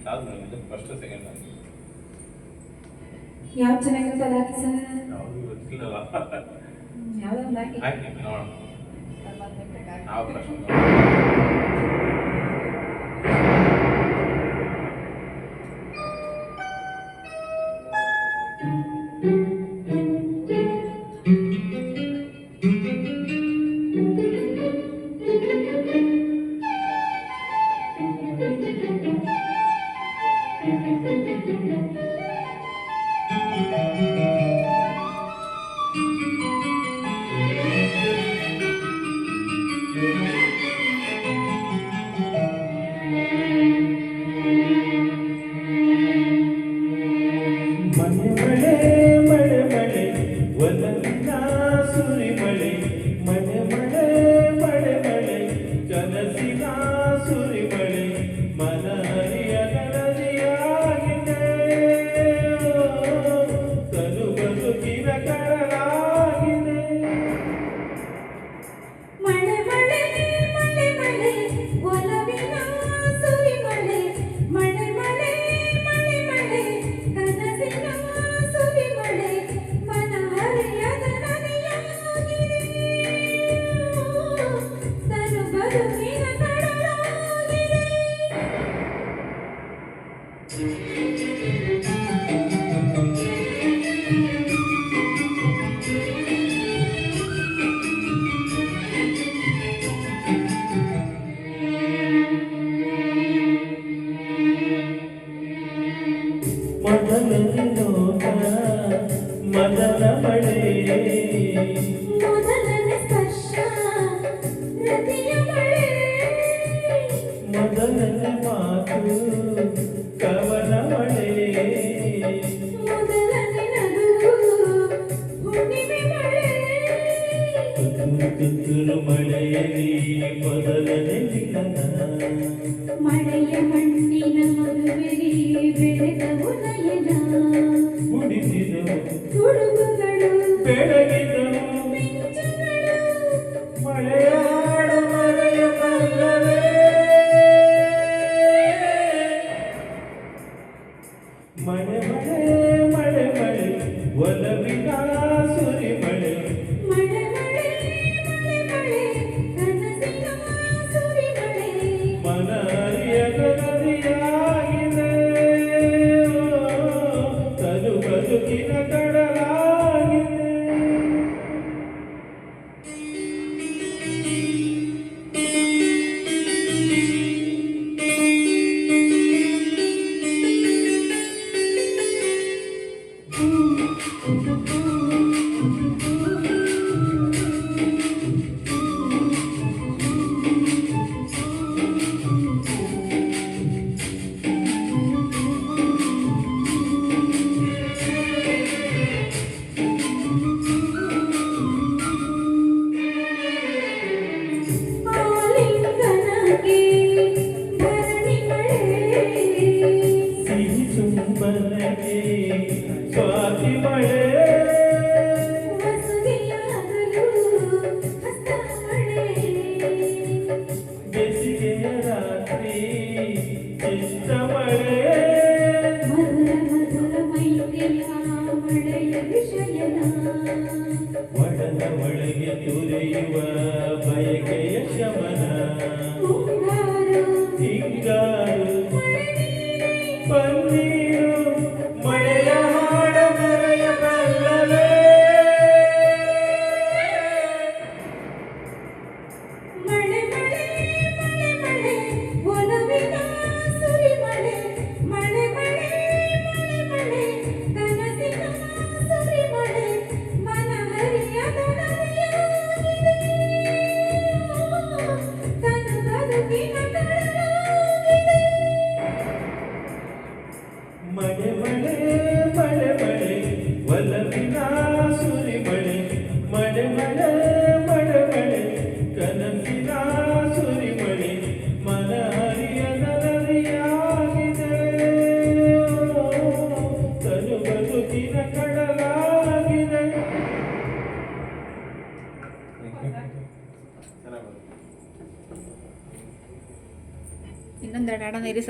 ಯಾವ್ದು ಇದು first second ಯಾವ ಚೆನ್ನಾಗಿರ್ತದೆ ಹಾಕಿ ಸರ್. ಯಾವುದು ಗೊತ್ತಿಲ್ಲಲ್ಲ. ಯಾವ್ದೊಂದು ಹಾಕಿ ಹಾಕಿ ನೋಡೋಣ. ನಾವು ಪ್ರಶ್ನೆ ಮೊದಲ ಮಳೆ ಮೊದಲನೇ ಸ್ಪರ್ಶ ರತಿಯ ಮಳೆ ಮೊದಲನೇ ಮಾತು ಕವನ ಮಳೆ ಮೊದಲನೇ ನಗು ಹುಣ್ಣಿಮೆ ಮಳೆ ತುಂತುರು ಮಳೆಯಲ್ಲಿ ಮೊದಲನೇ ಮಿಲನ ಮಳೆಯ ಮಣ್ಣಿನ ಮದುವೆಗೆ ಬೆಳೆದವು ನಯನ ಉಡಿಸಿದವು ತುಡುಗುಗಳು ಬೆಳಗಿದವು ಮಿಂಚುಗಳು ಮಳೆಯ ಹಾಡು ಮರೆಯಬಲ್ಲವೇ ಮಳೆ ಮಳೆ ಮಳೆ ಮಳೆ ಒಲವಿನ ಸುರಿ ಮಳೆ ಮಳೆ ಮಳೆ ಮಳೆ ಮಳೆ ಕನಸಿನ ಸುರಿ ಮಳೆ ಮನ ಅರಿಯದ ನದಿಯಾಗಿದೆ ತನು ಬದುಕಿನ ಕಡಲಾಗಿದೆ ಆಲಿಂಗನಕ್ಕೆ ಧರಣಿ ಮಳೆ ಸಿಹಿ ಸುಂಬಲಗೆ ಸ್ವಾತಿ ಮಳೆ ಮಸುಗೆಯಾಗಲು ಹಸ್ತ ಮಳೆ ಬೇಸಿಗೆಯ ರಾತ್ರಿ ಚಿತ್ತ ಮಳೆ ಮಧುರ ಮಧುರ ಮೈತ್ರಿಯ ಮಳೆಯ ವಿಷಯನ ಒಡದ ಒಳಗೆ ತುರಿಯುವ ಬಯಕೆಯ ಶಮನ ಮುಂಗಾರು ಹಿಂಗಾರು ಮಳೆ ನೀರೇ ಪನ್ನೀರು ಮಳೆಯ ಹಾಡ ಮರೆಯಬಲ್ಲವೇ ಮಳೆ ಮಳೆ ಮಳೆ ಮಳೆ ಒಲವಿನ ಸುರಿ ಮಳೆ ಮಳೆ ಮಳೆ ಮಳೆ ಮಳೆ ಕನಸಿನ ಸುರಿ ಮಳೆ ಮನ ಹರಿಯದ ನದಿಯಾಗಿದೆ ತನು ಬದುಕಿನ ಕಡಲಾಗಿದೆ ಮಳೆ ಮಳೆ ಮಳೆ ಮಳೆ ಒಲವಿನ ಸುರಿ ಮಳೆ ಮಳೆ ಮಳೆ ಮಳೆ ಮಳೆ ಕನಸಿನ ಸುರಿ ಮಳೆ ಮನ ಹರಿಯದ ನದಿಯಾಗಿದೆ ತನು ಬದುಕಿನ ಕಡಲಾಗಿದೆ. ಚೆನ್ನಾಗಿ ಇನ್ನೊಂದೆರಡು ಹಾಡೋಣ ಇರಿ ಸರ್.